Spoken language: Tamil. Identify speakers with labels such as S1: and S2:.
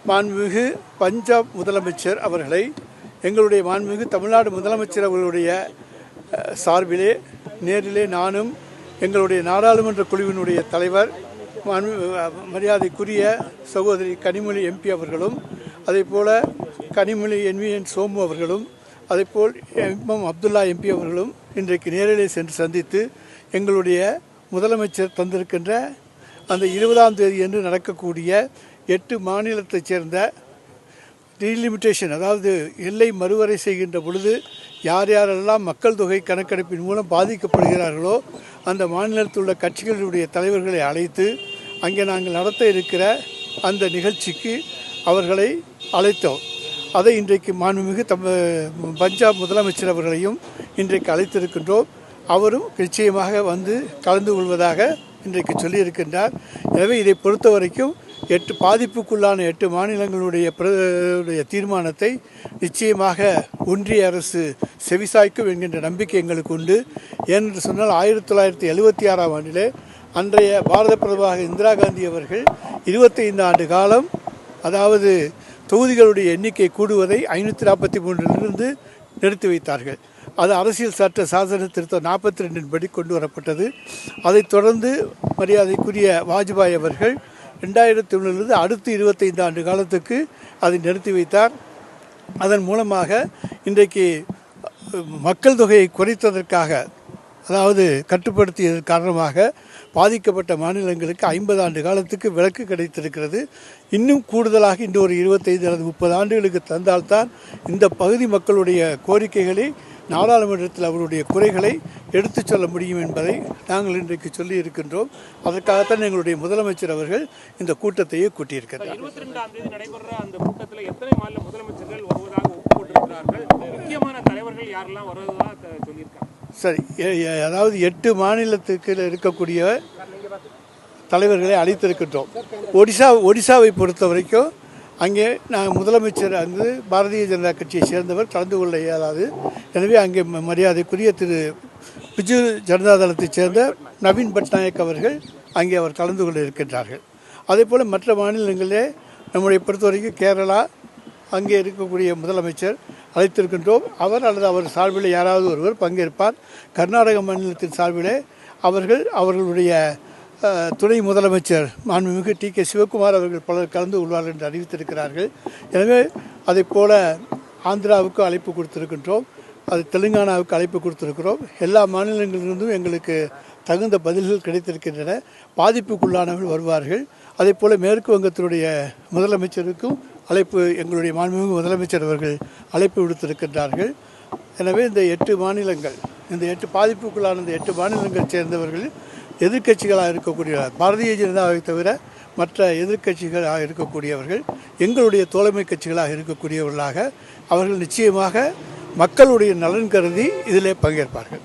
S1: மாண்புமிகு பஞ்சாப் முதலமைச்சர் அவர்களை எங்களுடைய மாண்புமிகு தமிழ்நாடு முதலமைச்சர் அவர்களுடைய சார்பிலே நேரிலே நானும் எங்களுடைய நாடாளுமன்ற குழுவினுடைய தலைவர் மரியாதைக்குரிய சகோதரி கனிமொழி எம்பி அவர்களும் அதேபோல் கனிமொழி என்விஎன் சோமு அவர்களும் அதேபோல் எம்எம் அப்துல்லா எம்பி அவர்களும் இன்றைக்கு நேரிலே சென்று சந்தித்து எங்களுடைய முதலமைச்சர் தந்திருக்கின்ற அந்த 20ஆம் தேதி என்று நடக்கக்கூடிய 8 மாநிலத்தைச் சேர்ந்த டீலிமிட்டேஷன், அதாவது எல்லை மறுவரை செய்கின்ற பொழுது யார் யாரெல்லாம் மக்கள் தொகை கணக்கெடுப்பின் மூலம் பாதிக்கப்படுகிறார்களோ அந்த மாநிலத்தில் உள்ள கட்சிகளுடைய தலைவர்களை அழைத்து அங்கே நாங்கள் நடத்த இருக்கிற அந்த நிகழ்ச்சிக்கு அவர்களை அழைத்தோம். அதை இன்றைக்கு மாண்புமிகு பஞ்சாப் முதலமைச்சர் அவர்களையும் இன்றைக்கு அழைத்திருக்கின்றோம். அவரும் நிச்சயமாக வந்து கலந்து கொள்வதாக இன்றைக்கு சொல்லியிருக்கின்றார். எனவே இதை பொறுத்த வரைக்கும் பாதிப்புக்குள்ளான 8 மாநிலங்களுடைய தீர்மானத்தை நிச்சயமாக ஒன்றிய அரசு செவிசாய்க்கும் என்கின்ற நம்பிக்கை எங்களுக்கு உண்டு. ஏனென்று சொன்னால் 1976ஆம் ஆண்டிலே அன்றைய பாரத பிரதமராக இந்திரா காந்தி அவர்கள் 25 ஆண்டு காலம், அதாவது தொகுதிகளுடைய எண்ணிக்கை கூடுவதை 543 நிறுத்தி வைத்தார்கள். அது அரசியல் சட்ட சாசன திருத்தம் 42 படி கொண்டு வரப்பட்டது. அதைத் தொடர்ந்து மரியாதைக்குரிய வாஜ்பாய் அவர்கள் 2001 அடுத்து 25 ஆண்டு காலத்துக்கு அதை நிறுத்தி வைத்தார். அதன் மூலமாக இன்றைக்கு மக்கள் தொகையை குறைத்ததற்காக, அதாவது கட்டுப்படுத்தியதன் காரணமாக பாதிக்கப்பட்ட மாநிலங்களுக்கு 50 ஆண்டு காலத்துக்கு விலக்கு கிடைத்திருக்கிறது. இன்னும் கூடுதலாக இன்னொரு 25 அல்லது 30 ஆண்டுகளுக்கு தந்தால்தான் இந்த பகுதி மக்களுடைய கோரிக்கைகளை நாடாளுமன்றத்தில் அவருடைய குறைகளை எடுத்துச் சொல்ல முடியும் என்பதை நாங்கள் இன்றைக்கு சொல்லி இருக்கின்றோம். அதற்காகத்தான் எங்களுடைய முதலமைச்சர் அவர்கள் இந்த கூட்டத்தையே கூட்டியிருக்கிறார்.
S2: 22ஆம் தேதி நடைபெற அந்த கூட்டத்தில் எத்தனை மாநில முதலமைச்சர்கள் வருவதாக ஒப்புக்கொண்டிருக்கிறார்கள்? முக்கியமான தலைவர்கள் யாரெல்லாம் வருவதாக சொல்லியிருக்காங்க?
S1: சரி, அதாவது 8 மாநிலத்துக்கு இருக்கக்கூடிய தலைவர்களை அழைத்திருக்கின்றோம். ஒடிசாவை பொறுத்த வரைக்கும் அங்கே நாங்கள் முதலமைச்சர் பாரதிய ஜனதா கட்சியை சேர்ந்தவர் கலந்து கொள்ள இயலாது. எனவே அங்கே மரியாதைக்குரிய திரு பிஜு ஜனதா தளத்தைச் சேர்ந்த நவீன் பட்நாயக் அவர்கள் அங்கே அவர் கலந்து கொள்ள இருக்கின்றார்கள். அதே போல் மற்ற மாநிலங்களிலே நம்முடைய பொறுத்த வரைக்கும் கேரளா, அங்கே இருக்கக்கூடிய முதலமைச்சர் அழைத்திருக்கின்றோம். அவர் அல்லது அவர் சார்பில் யாராவது ஒருவர் பங்கேற்பார். கர்நாடக மாநிலத்தின் சார்பிலே அவர்களுடைய துணை முதலமைச்சர் மாண்புமிகு டி.கே. சிவகுமார் அவர்கள் பலர் கலந்து கொள்வார்கள் என்று அறிவித்திருக்கிறார்கள். எனவே அதை போல ஆந்திராவுக்கு அழைப்பு கொடுத்திருக்கின்றோம், அது தெலுங்கானாவுக்கு அழைப்பு கொடுத்திருக்கிறோம். எல்லா மாநிலங்களிலிருந்தும் எங்களுக்கு தகுந்த பதில்கள் கிடைத்திருக்கின்றன. பாதிப்புக்குள்ளானவர்கள் வருவார்கள். அதே போல் மேற்கு வங்கத்தினுடைய முதலமைச்சருக்கும் அழைப்பு எங்களுடைய மாண்புமிகு முதலமைச்சர் அவர்கள் அழைப்பு விடுத்திருக்கின்றார்கள். எனவே இந்த 8 மாநிலங்கள், இந்த 8 பாதிப்புக்குள்ளான இந்த 8 மாநிலங்கள் சேர்ந்தவர்கள் எதிர்க்கட்சிகளாக இருக்கக்கூடிய பாரதிய ஜனதாவை தவிர மற்ற எதிர்க்கட்சிகளாக இருக்கக்கூடியவர்கள் எங்களுடைய தோழமை கட்சிகளாக இருக்கக்கூடியவர்களாக அவர்கள் நிச்சயமாக மக்களுடைய நலன் கருதி இதிலே பங்கேற்பார்கள்.